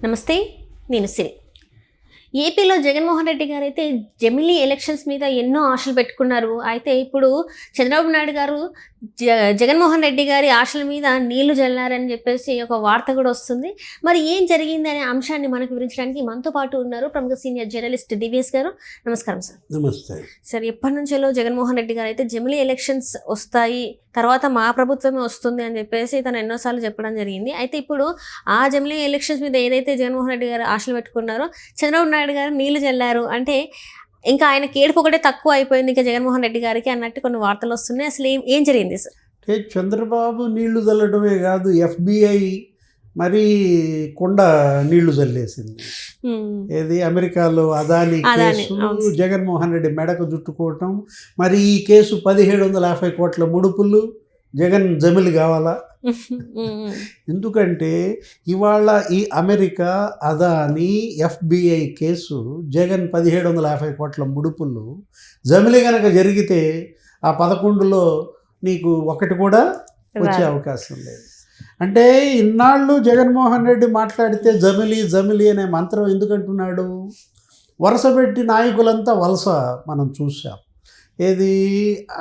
నమస్తే, నేను సిరి. ఏపీలో జగన్మోహన్ రెడ్డి గారు అయితే జమిలీ ఎలక్షన్స్ మీద ఎన్నో ఆశలు పెట్టుకున్నారు. అయితే ఇప్పుడు చంద్రబాబు నాయుడు గారు జగన్మోహన్ రెడ్డి గారి ఆశల మీద నీళ్లు జల్లారని చెప్పేసి ఒక వార్త కూడా వస్తుంది. మరి ఏం జరిగింది అనే అంశాన్ని మనకు వివరించడానికి మనతో పాటు ఉన్నారు ప్రముఖ సీనియర్ జర్నలిస్ట్ డివిఎస్ గారు. నమస్కారం సార్. నమస్తే సార్, ఎప్పటి నుంచో జగన్మోహన్ రెడ్డి గారు అయితే జమిలీ ఎలక్షన్స్ వస్తాయి, తర్వాత మా ప్రభుత్వమే వస్తుంది అని చెప్పేసి తను ఎన్నోసార్లు చెప్పడం జరిగింది. అయితే ఇప్పుడు ఆ జమిలీ ఎలక్షన్స్ మీద ఏదైతే జగన్మోహన్ రెడ్డి గారు ఆశలు పెట్టుకున్నారో చంద్రబాబు నాయుడు గారు నీళ్లు జల్లారు అంటే ఇంకా ఆయన కేడుపు ఒకటే తక్కువ అయిపోయింది ఇంకా జగన్మోహన్ రెడ్డి గారికి అన్నట్టు కొన్ని వార్తలు వస్తున్నాయి. అసలు ఏం జరిగింది సార్? చంద్రబాబు నీళ్లు చల్లడమే కాదు, FBI మరీ కుండ నీళ్లు చల్లేసింది. ఏది అమెరికాలో అదాని కేసు, జగన్మోహన్ రెడ్డి మెడకు చుట్టుకోవటం, మరి ఈ కేసు 1750 కోట్ల ముడుపులు, జగన్ జమిలి కావాలా? ఎందుకంటే ఇవాళ ఈ America Adani FBI case, Jagan 1750 కోట్ల ముడుపులు జమిలి కనుక జరిగితే ఆ 11లో నీకు ఒకటి కూడా వచ్చే అవకాశం లేదు. అంటే ఇన్నాళ్ళు జగన్మోహన్ రెడ్డి మాట్లాడితే జమిలి జమిలి అనే మంత్రం ఎందుకంటున్నాడు? వరుస పెట్టి నాయకులంతా వలస మనం చూసాం. ఏది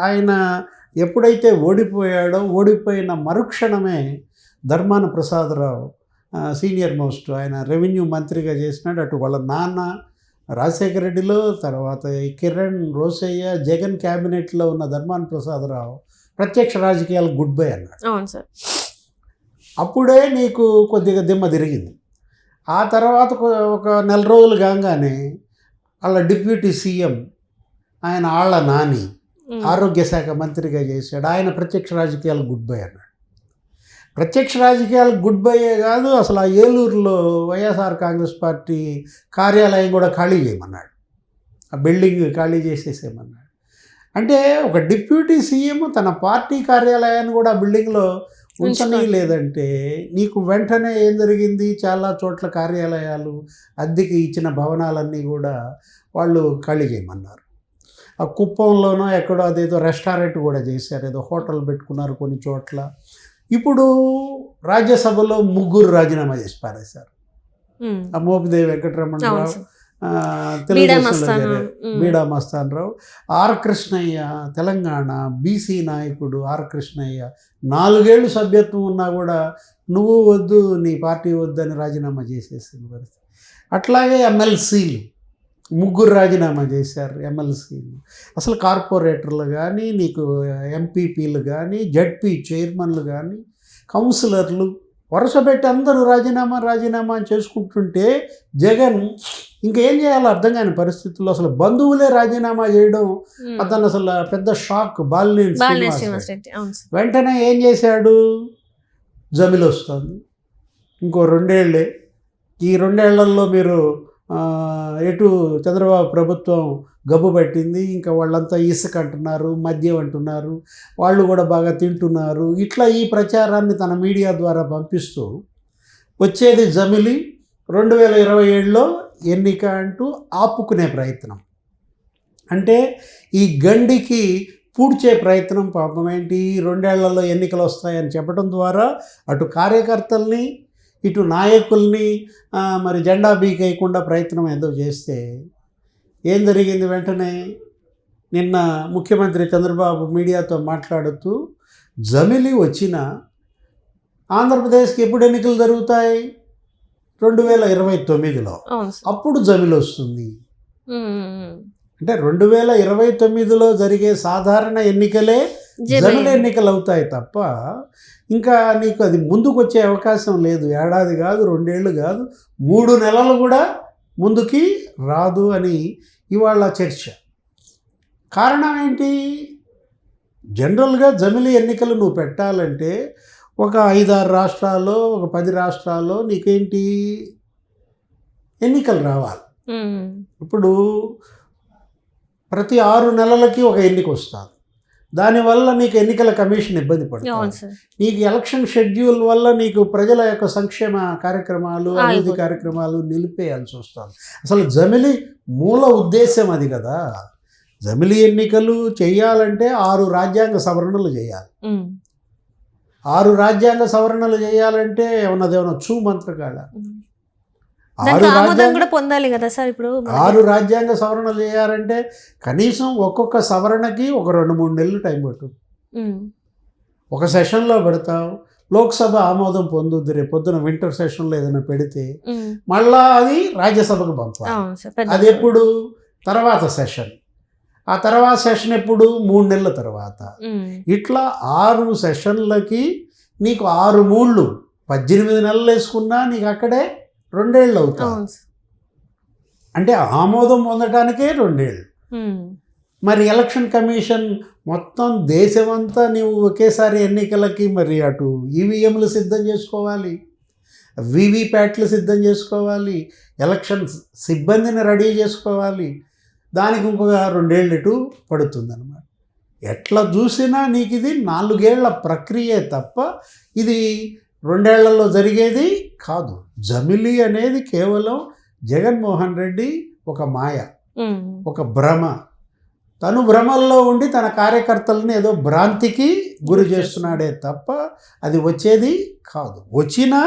ఆయన ఎప్పుడైతే ఓడిపోయాడో, ఓడిపోయిన మరుక్షణమే ధర్మాన ప్రసాదరావు సీనియర్ మోస్ట్ ఆయన రెవెన్యూ మంత్రిగా చేసినాడు. అటు వాళ్ళ నాన్న రాజశేఖర రెడ్డిలో, తర్వాత కిరణ్ రోసయ్య, జగన్ క్యాబినెట్లో ఉన్న ధర్మాన ప్రసాదరావు ప్రత్యక్ష రాజకీయాలకు గుడ్ బై అన్నాడు. అవును సార్. అప్పుడే నీకు కొద్దిగా దిమ్మ తిరిగింది. ఆ తర్వాత ఒక నెల రోజులు కాగానే వాళ్ళ డిప్యూటీ సీఎం ఆయన ఆళ్ళ నాని ఆరోగ్య శాఖ మంత్రిగా చేశాడు. ఆయన ప్రత్యక్ష రాజకీయాలకు గుడ్ బై అన్నాడు. ప్రత్యక్ష రాజకీయాలకు గుడ్ బైయే కాదు, అసలు ఆ ఏలూరులో వైఎస్ఆర్ కాంగ్రెస్ పార్టీ కార్యాలయం కూడా ఖాళీ చేయమన్నాడు. ఆ బిల్డింగ్ ఖాళీ చేసేసేయమన్నాడు. అంటే ఒక డిప్యూటీ సీఎం తన పార్టీ కార్యాలయాన్ని కూడా ఆ బిల్డింగ్లో ఉంచని లేదంటే నీకు వెంటనే ఏం జరిగింది? చాలా చోట్ల కార్యాలయాలు అద్దెకి ఇచ్చిన భవనాలన్నీ కూడా వాళ్ళు ఖాళీ చేయమన్నారు. ఆ కుప్పంలోనో ఎక్కడో అదేదో రెస్టారెంట్ కూడా చేశారు, ఏదో హోటల్ పెట్టుకున్నారు కొన్ని చోట్ల. ఇప్పుడు రాజ్యసభలో 3 రాజీనామా చేసి పారేశారు. ఆ మోపిదేవి వెంకటరమణరావు, తెలుగుదేశంలో బీడా మస్తాన్ రావు, ఆర్ కృష్ణయ్య తెలంగాణ బీసీ నాయకుడు ఆర్ కృష్ణయ్య 4 ఏళ్ళు సభ్యత్వం ఉన్నా కూడా నువ్వు వద్దు, నీ పార్టీ వద్దని రాజీనామా చేసేసింది పరిస్థితి. అట్లాగే ఎమ్మెల్సీలు 3 రాజీనామా చేశారు. ఎమ్మెల్సీలు అసలు కార్పొరేటర్లు కానీ, నీకు ఎంపీపీలు కానీ, జడ్పీ చైర్మన్లు కానీ, కౌన్సిలర్లు వరుస పెట్టి అందరూ రాజీనామా అని చేసుకుంటుంటే జగన్ ఇంకేం చేయాలో అర్థం కాని పరిస్థితుల్లో అసలు బంధువులే రాజీనామా చేయడం అతను అసలు పెద్ద షాక్. బాలినేని వెంటనే ఏం చేశాడు? జమిలి వస్తుంది, ఇంకో 2 ఏళ్ళే. ఈ 2 ఏళ్లలో మీరు ఎటు చంద్రబాబు ప్రభుత్వం గబ్బు పట్టింది, ఇంకా వాళ్ళంతా ఇసుక అంటున్నారు, మద్యం అంటున్నారు, వాళ్ళు కూడా బాగా తింటున్నారు. ఇట్లా ఈ ప్రచారాన్ని తన మీడియా ద్వారా పంపిస్తూ వచ్చేది జమిలి 2027లో ఎన్నిక అంటూ ఆపుకునే ప్రయత్నం. అంటే ఈ గండికి పూడ్చే ప్రయత్నం. పాపం ఏంటి, 2 ఏళ్లలో ఎన్నికలు వస్తాయని చెప్పడం ద్వారా అటు కార్యకర్తల్ని ఇటు నాయకుల్ని మరి జెండా బీకేయకుండా ప్రయత్నం ఏదో చేస్తే ఏం జరిగింది? వెంటనే నిన్న ముఖ్యమంత్రి చంద్రబాబు మీడియాతో మాట్లాడుతూ జమిలి వచ్చిన ఆంధ్రప్రదేశ్కి ఎప్పుడు ఎన్నికలు జరుగుతాయి? 2029లో. అప్పుడు జమిలి వస్తుంది. అంటే 2029లో జరిగే సాధారణ ఎన్నికలే జమిలి ఎన్నికలు అవుతాయి తప్ప ఇంకా నీకు అది ముందుకు వచ్చే అవకాశం లేదు. ఏడాది కాదు, 2 ఏళ్ళు కాదు, 3 నెలలు కూడా ముందుకి రాదు అని ఇవాళ చర్చ. కారణం ఏంటి? జనరల్గా జమిలి ఎన్నికలు నువ్వు పెట్టాలంటే ఒక 5-6 రాష్ట్రాల్లో, ఒక 10 రాష్ట్రాల్లో నీకేంటి ఎన్నికలు రావాలి. ఇప్పుడు ప్రతి 6 నెలలకి ఒక ఎన్నిక వస్తుంది. దానివల్ల నీకు ఎన్నికల కమిషన్ ఇబ్బంది పడుతుంది. నీకు ఎలక్షన్ షెడ్యూల్ వల్ల నీకు ప్రజల యొక్క సంక్షేమ కార్యక్రమాలు, అభివృద్ధి కార్యక్రమాలు నిలిపేయాల్సి వస్తుంది. అసలు జమిలి మూల ఉద్దేశం అది కదా. జమిలి ఎన్నికలు చేయాలంటే 6 రాజ్యాంగ సవరణలు చేయాలి. 6 రాజ్యాంగ సవరణలు చేయాలంటే ఏమన్నా చూ మంత్రకాడ దానికి ఆమోదం కూడా పొందాలి కదా సార్. ఇప్పుడు 6 రాజ్యాంగ సవరణలు చేయాలంటే కనీసం ఒక్కొక్క సవరణకి ఒక 2-3 నెలలు టైం పట్టుతుంది. ఒక సెషన్లో పెడతావు, లోక్సభ ఆమోదం పొందుద్ది, రేపు పొద్దున వింటర్ సెషన్లో ఏదైనా పెడితే మళ్ళా అది రాజ్యసభకు పంపాలి. అది ఎప్పుడు తర్వాత సెషన్, ఆ తర్వాత సెషన్ ఎప్పుడు 3 నెలల తర్వాత. ఇట్లా 6 సెషన్లకి నీకు 6 మూళ్ళు 18 నెలలు వేసుకున్నా నీకు అక్కడే 2 ఏళ్ళు అవుతాయి. అంటే ఆమోదం పొందడానికే 2 ఏళ్ళు. మరి ఎలక్షన్ కమిషన్ మొత్తం దేశమంతా నీవు ఒకేసారి ఎన్నికలకి మరి అటు ఈవీఎంలు సిద్ధం చేసుకోవాలి, వీవీప్యాట్లు సిద్ధం చేసుకోవాలి, ఎలక్షన్ సిబ్బందిని రెడీ చేసుకోవాలి, దానికి ఇంకొక 2 ఏళ్ళు ఇటు పడుతుందన్నమాట. ఎట్లా చూసినా నీకు ఇది 4 ఏళ్ల ప్రక్రియే తప్ప ఇది 2 ఏళ్లలో జరిగేది కాదు. జమిలీ అనేది కేవలం జగన్మోహన్ రెడ్డి ఒక మాయ, ఒక భ్రమ. తను భ్రమల్లో ఉండి తన కార్యకర్తలను ఏదో భ్రాంతికి గురి చేస్తున్నాడే తప్ప అది వచ్చేది కాదు. వచ్చినా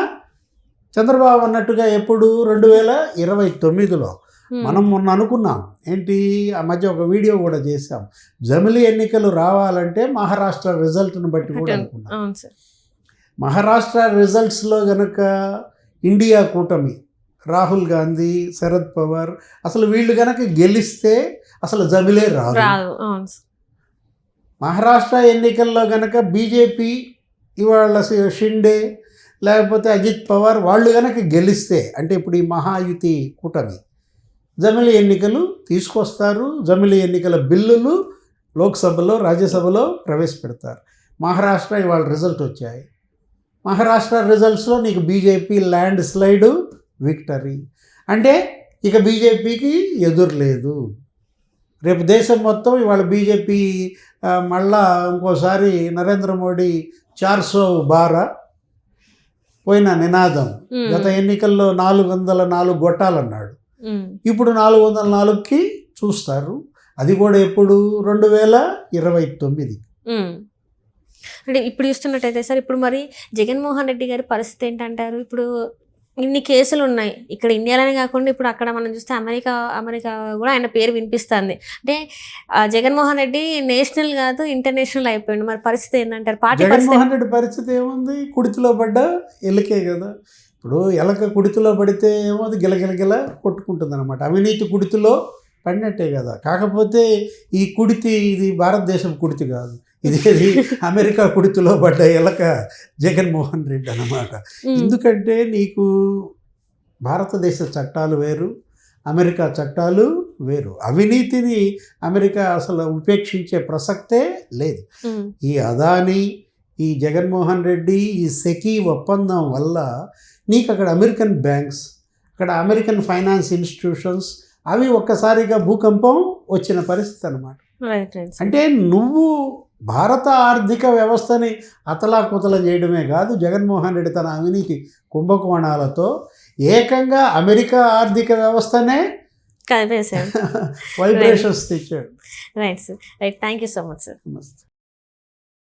చంద్రబాబు అన్నట్టుగా ఎప్పుడు 2029లో మనం మొన్న అనుకున్నాం ఏంటి, ఆ మధ్య ఒక వీడియో కూడా చేసాం, జమిలీ ఎన్నికలు రావాలంటే మహారాష్ట్ర రిజల్ట్ని బట్టి కూడా అనుకున్నాం. మహారాష్ట్ర రిజల్ట్స్లో గనక ఇండియా కూటమి, రాహుల్ గాంధీ, శరద్ పవార్, అసలు వీళ్ళు గనక గెలిస్తే అసలు జమిలే రాదు. మహారాష్ట్ర ఎన్నికల్లో గనక బీజేపీ ఇవాళ షిండే లేకపోతే అజిత్ పవార్ వాళ్ళు గనక గెలిస్తే, అంటే ఇప్పుడు ఈ మహాయుతి కూటమి జమిలీ ఎన్నికలు తీసుకొస్తారు, జమిలీ ఎన్నికల బిల్లులు లోక్సభలో రాజ్యసభలో ప్రవేశపెడతారు. మహారాష్ట్ర ఇవాళ రిజల్ట్ వచ్చాయి. మహారాష్ట్ర రిజల్ట్స్లో నీకు బీజేపీ ల్యాండ్ స్లైడ్ విక్టరీ, అంటే ఇక బీజేపీకి ఎదురు లేదు. రేపు దేశం మొత్తం ఇవాళ బీజేపీ మళ్ళా ఇంకోసారి నరేంద్ర మోడీ 412 పోయిన నినాదం, గత ఎన్నికల్లో 404 గొట్టాలన్నాడు, ఇప్పుడు 404కి చూస్తారు. అది కూడా ఎప్పుడు 2029. అంటే ఇప్పుడు చూస్తున్నట్టయితే సార్, ఇప్పుడు మరి జగన్మోహన్ రెడ్డి గారి పరిస్థితి ఏంటంటారు? ఇప్పుడు ఇన్ని కేసులు ఉన్నాయి ఇక్కడ ఇండియాలోనే కాకుండా, ఇప్పుడు అక్కడ మనం చూస్తే అమెరికా కూడా ఆయన పేరు వినిపిస్తుంది. అంటే జగన్మోహన్ రెడ్డి నేషనల్ కాదు ఇంటర్నేషనల్ అయిపోయింది. మరి పరిస్థితి ఏంటంటారు? జగన్మోహన్ రెడ్డి పరిస్థితి ఏముంది, కుడితిలో పడ్డ ఎలుకే కదా. ఇప్పుడు ఎలక కుడితిలో పడితే ఏమో అది గిలగిలగిల కొట్టుకుంటుంది అనమాట. అవినీతి కుడితిలో పడినట్టే కదా. కాకపోతే ఈ కుడితి ఇది భారతదేశం కుడితి కాదు, ఇది అమెరికా కుడితిలో పడ్డ ఎలక జగన్మోహన్ రెడ్డి అన్నమాట. ఎందుకంటే నీకు భారతదేశ చట్టాలు వేరు, అమెరికా చట్టాలు వేరు. అవినీతిని అమెరికా అసలు ఉపేక్షించే ప్రసక్తే లేదు. ఈ అదానీ, ఈ జగన్మోహన్ రెడ్డి, ఈ సెకీ ఒప్పందం వల్ల నీకు అక్కడ అమెరికన్ బ్యాంక్స్, అక్కడ అమెరికన్ ఫైనాన్స్ ఇన్స్టిట్యూషన్స్ అవి ఒక్కసారిగా భూకంపం వచ్చిన పరిస్థితి అన్నమాట. అంటే నువ్వు భారత ఆర్థిక వ్యవస్థని అతలాకుతలం చేయడమే కాదు, జగన్మోహన్ రెడ్డి తన అవినీతి కుంభకోణాలతో ఏకంగా అమెరికా ఆర్థిక వ్యవస్థనే వైబ్రేషన్స్ తెచ్చాడు. Right sir, right. Thank you so much sir.